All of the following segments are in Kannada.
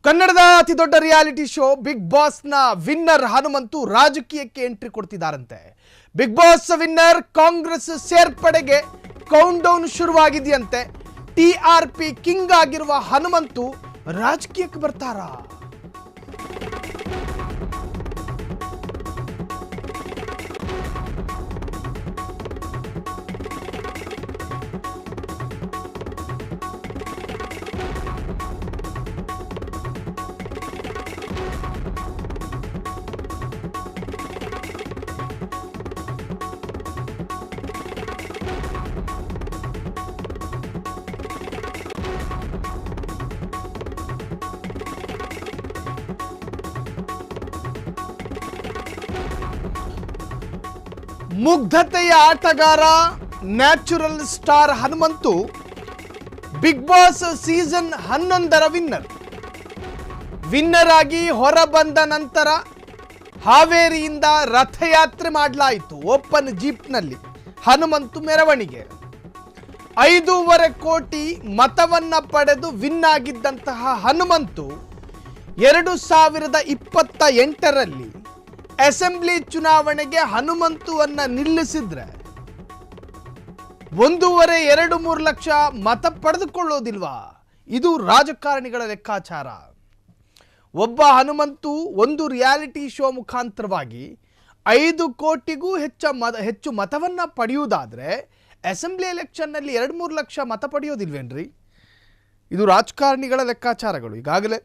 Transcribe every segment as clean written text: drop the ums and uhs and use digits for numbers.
ಕನ್ನಡದ ಅತಿ ದೊಡ್ಡ ರಿಯಾಲಿಟಿ ಶೋ ಬಿಗ್ ಬಾಸ್ ನ ವಿನ್ನರ್ ಹನುಮಂತು ರಾಜಕೀಯಕ್ಕೆ ಎಂಟ್ರಿ ಕೊಡ್ತಿದ್ದಾರಂತೆ. ಬಿಗ್ ಬಾಸ್ ವಿನ್ನರ್ ಕಾಂಗ್ರೆಸ್ ಸೇರ್ಪಡೆಗೆ ಕೌಂಟ್ ಡೌನ್ ಶುರುವಾಗಿದೆಯಂತೆ. ಟಿಆರ್ಪಿ ಕಿಂಗ್ ಆಗಿರುವ ಹನುಮಂತು ರಾಜಕೀಯಕ್ಕೆ ಬರ್ತಾರಾ? ಮುಗ್ಧತೆಯ ಆಟಗಾರ natural star Hanumanthu Bigg Boss season 11 winner ಆಗಿ ಹೊರಬಂದ ನಂತರ ಹಾವೇರಿಯಿಂದ ರಥಯಾತ್ರೆ ಮಾಡಲಾಯಿತು. ಓಪನ್ ಜೀಪ್ನಲ್ಲಿ ಹನುಮಂತು ಮೆರವಣಿಗೆ 5.5 ಕೋಟಿ ಮತವನ್ನ ಪಡೆದು ವಿನ್ ಆಗಿದ್ದಂತಹ ಹನುಮಂತು 2028ರಲ್ಲಿ ಅಸೆಂಬ್ಲಿ ಚುನಾವಣೆಗೆ ಹನುಮಂತುವನ್ನ ನಿಲ್ಲಿಸಿದ್ರೆ 1.5-2-3 ಲಕ್ಷ ಮತ ಪಡೆದುಕೊಳ್ಳೋದಿಲ್ವಾ? ಇದು ರಾಜಕಾರಣಿಗಳ ಲೆಕ್ಕಾಚಾರ. ಒಬ್ಬ ಹನುಮಂತು ಒಂದು ರಿಯಾಲಿಟಿ ಶೋ ಮುಖಾಂತರವಾಗಿ 5 ಕೋಟಿಗೂ ಹೆಚ್ಚು ಮತವನ್ನ ಪಡೆಯುವುದಾದ್ರೆ ಅಸೆಂಬ್ಲಿ ಎಲೆಕ್ಷನ್ನಲ್ಲಿ 2-3 ಲಕ್ಷ ಮತ ಪಡೆಯೋದಿಲ್ವೇನ್ರಿ? ಇದು ರಾಜಕಾರಣಿಗಳ ಲೆಕ್ಕಾಚಾರಗಳು. ಈಗಾಗಲೇ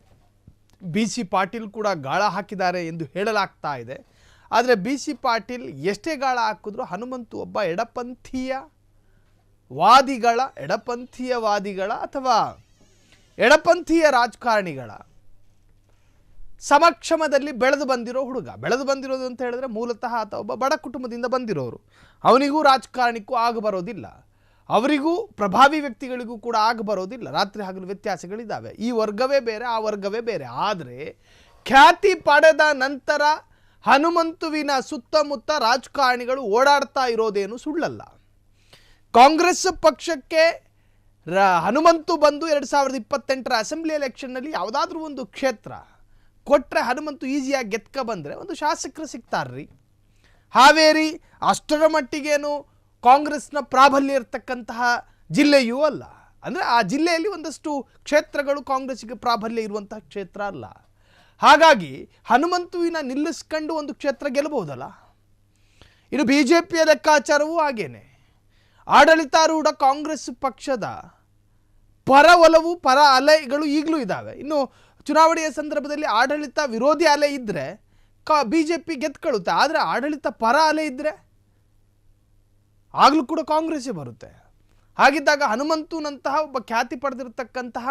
BC ಪಾಟೀಲ್ ಕೂಡ ಗಾಳ ಹಾಕಿದ್ದಾರೆ ಎಂದು ಹೇಳಲಾಗ್ತಾ ಇದೆ. ಆದರೆ BC ಪಾಟೀಲ್ ಎಷ್ಟೇ ಗಾಳ ಹಾಕಿದ್ರು ಹನುಮಂತು ಒಬ್ಬ ಎಡಪಂಥೀಯವಾದಿಗಳ ಅಥವಾ ಎಡಪಂಥೀಯ ರಾಜಕಾರಣಿಗಳ ಸಮಕ್ಷಮದಲ್ಲಿ ಬೆಳೆದು ಬಂದಿರೋ ಹುಡುಗ. ಬೆಳೆದು ಬಂದಿರೋದು ಅಂತ ಹೇಳಿದ್ರೆ ಮೂಲತಃ ಆತ ಒಬ್ಬ ಬಡ ಕುಟುಂಬದಿಂದ ಬಂದಿರೋರು. ಅವನಿಗೂ ರಾಜಕಾರಣಿಕ್ಕೂ ಆಗಬರೋದಿಲ್ಲ, ಅವರಿಗೂ ಪ್ರಭಾವಿ ವ್ಯಕ್ತಿಗಳಿಗೂ ಕೂಡ ಆಗಬರೋದಿಲ್ಲ. ರಾತ್ರಿ ಹಗಲು ವ್ಯತ್ಯಾಸಗಳಿದ್ದಾವೆ. ಈ ವರ್ಗವೇ ಬೇರೆ, ಆ ವರ್ಗವೇ ಬೇರೆ. ಆದರೆ ಖ್ಯಾತಿ ಪಡೆದ ನಂತರ ಹನುಮಂತುವಿನ ಸುತ್ತಮುತ್ತ ರಾಜಕಾರಣಿಗಳು ಓಡಾಡ್ತಾ ಇರೋದೇನು ಸುಳ್ಳಲ್ಲ. ಕಾಂಗ್ರೆಸ್ ಪಕ್ಷಕ್ಕೆ ಹನುಮಂತು ಬಂದು 2028ರ ಅಸೆಂಬ್ಲಿ ಎಲೆಕ್ಷನ್ನಲ್ಲಿ ಯಾವುದಾದ್ರೂ ಒಂದು ಕ್ಷೇತ್ರ ಕೊಟ್ಟರೆ ಹನುಮಂತು ಈಸಿಯಾಗಿ ಗೆದ್ಕ ಬಂದರೆ ಒಂದು ಶಾಸಕರು ಸಿಗ್ತಾರ್ರಿ. ಹಾವೇರಿ ಅಷ್ಟರ ಮಟ್ಟಿಗೇನು ಕಾಂಗ್ರೆಸ್ನ ಪ್ರಾಬಲ್ಯ ಇರತಕ್ಕಂತಹ ಜಿಲ್ಲೆಯೂ ಅಲ್ಲ. ಅಂದರೆ ಆ ಜಿಲ್ಲೆಯಲ್ಲಿ ಒಂದಷ್ಟು ಕ್ಷೇತ್ರಗಳು ಕಾಂಗ್ರೆಸ್ಸಿಗೆ ಪ್ರಾಬಲ್ಯ ಇರುವಂತಹ ಕ್ಷೇತ್ರ ಅಲ್ಲ. ಹಾಗಾಗಿ ಹನುಮಂತುವಿನ ನಿಲ್ಲಿಸ್ಕೊಂಡು ಒಂದು ಕ್ಷೇತ್ರ ಗೆಲ್ಲಬಹುದಲ್ಲ. ಇನ್ನು BJPಯ ಲೆಕ್ಕಾಚಾರವೂ ಹಾಗೇನೆ. ಆಡಳಿತಾರೂಢ ಕಾಂಗ್ರೆಸ್ ಪಕ್ಷದ ಪರ ಒಲವು ಪರ ಅಲೆಗಳು ಈಗಲೂ ಇದ್ದಾವೆ. ಇನ್ನು ಚುನಾವಣೆಯ ಸಂದರ್ಭದಲ್ಲಿ ಆಡಳಿತ ವಿರೋಧಿ ಅಲೆ ಇದ್ದರೆ BJP ಗೆದ್ಕೊಳ್ಳುತ್ತೆ. ಆದರೆ ಆಡಳಿತ ಪರ ಅಲೆ ಇದ್ದರೆ ಆಗಲೂ ಕೂಡ ಕಾಂಗ್ರೆಸ್ಸೇ ಬರುತ್ತೆ. ಹಾಗಿದ್ದಾಗ ಹನುಮಂತುನಂತಹ ಒಬ್ಬ ಖ್ಯಾತಿ ಪಡೆದಿರತಕ್ಕಂತಹ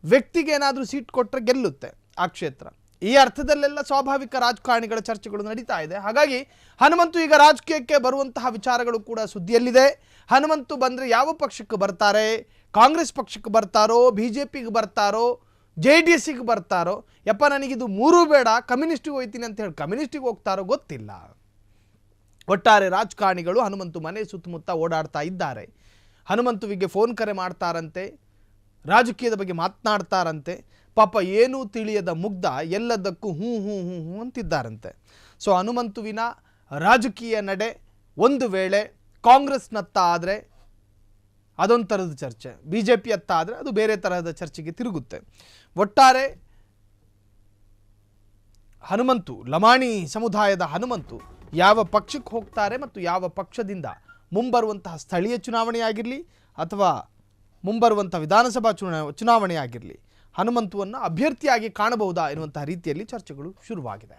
ವ್ಯಕ್ತಿಗೆ ಏನಾದರೂ ಸೀಟ್ ಕೊಟ್ಟರೆ ಗೆಲ್ಲುತ್ತೆ ಆ ಕ್ಷೇತ್ರ. ಈ ಅರ್ಥದಲ್ಲೆಲ್ಲ ಸ್ವಾಭಾವಿಕ ರಾಜಕಾರಣಿಗಳ ಚರ್ಚೆಗಳು ನಡೀತಾ ಇದೆ. ಹಾಗಾಗಿ ಹನುಮಂತು ಈಗ ರಾಜಕೀಯಕ್ಕೆ ಬರುವಂತಹ ವಿಚಾರಗಳು ಕೂಡ ಸುದ್ದಿಯಲ್ಲಿದೆ. ಹನುಮಂತು ಬಂದರೆ ಯಾವ ಪಕ್ಷಕ್ಕೆ ಬರ್ತಾರೆ? ಕಾಂಗ್ರೆಸ್ ಪಕ್ಷಕ್ಕೆ ಬರ್ತಾರೋ, BJPಗೆ ಬರ್ತಾರೋ, JDSಗೆ ಬರ್ತಾರೋ? ಯಪ್ಪ ನನಗಿದು ಮೂರೂ ಬೇಡ, ಕಮ್ಯುನಿಸ್ಟಿಗೆ ಹೋಗ್ತೀನಿ ಅಂತ ಹೇಳಿ ಕಮ್ಯುನಿಸ್ಟಿಗೆ ಹೋಗ್ತಾರೋ ಗೊತ್ತಿಲ್ಲ. ಒಟ್ಟಾರೆ ರಾಜಕಾರಣಿಗಳು ಹನುಮಂತು ಮನೆ ಸುತ್ತಮುತ್ತ ಓಡಾಡ್ತಾ ಇದ್ದಾರೆ. ಹನುಮಂತುವಿಗೆ ಫೋನ್ ಕರೆ ಮಾಡ್ತಾರಂತೆ, ರಾಜಕೀಯದ ಬಗ್ಗೆ ಮಾತನಾಡ್ತಾರಂತೆ. ಪಾಪ ಏನೂ ತಿಳಿಯದ ಮುಗ್ಧ ಎಲ್ಲದಕ್ಕೂ ಹ್ಞೂ ಹ್ಞೂ ಹ್ಞೂ ಹ್ಞೂ ಅಂತಿದ್ದಾರಂತೆ. ಸೊ ಹನುಮಂತುವಿನ ರಾಜಕೀಯ ನಡೆ ಒಂದು ವೇಳೆ ಕಾಂಗ್ರೆಸ್ನತ್ತ ಆದರೆ ಅದೊಂದು ಥರದ ಚರ್ಚೆ, BJP ಅತ್ತ ಆದರೆ ಅದು ಬೇರೆ ತರಹದ ಚರ್ಚೆಗೆ ತಿರುಗುತ್ತೆ. ಒಟ್ಟಾರೆ ಹನುಮಂತು, ಲಮಾಣಿ ಸಮುದಾಯದ ಹನುಮಂತು ಯಾವ ಪಕ್ಷಕ್ಕೆ ಹೋಗ್ತಾರೆ ಮತ್ತು ಯಾವ ಪಕ್ಷದಿಂದ ಮುಂಬರುವಂತಹ ಸ್ಥಳೀಯ ಚುನಾವಣೆ ಆಗಿರಲಿ ಅಥವಾ ಮುಂಬರುವಂಥ ವಿಧಾನಸಭಾ ಚುನಾವಣೆ ಆಗಿರಲಿ ಹನುಮಂತುವನ್ನು ಅಭ್ಯರ್ಥಿಯಾಗಿ ಕಾಣಬಹುದಾ ಎನ್ನುವಂತಹ ರೀತಿಯಲ್ಲಿ ಚರ್ಚೆಗಳು ಶುರುವಾಗಿದೆ.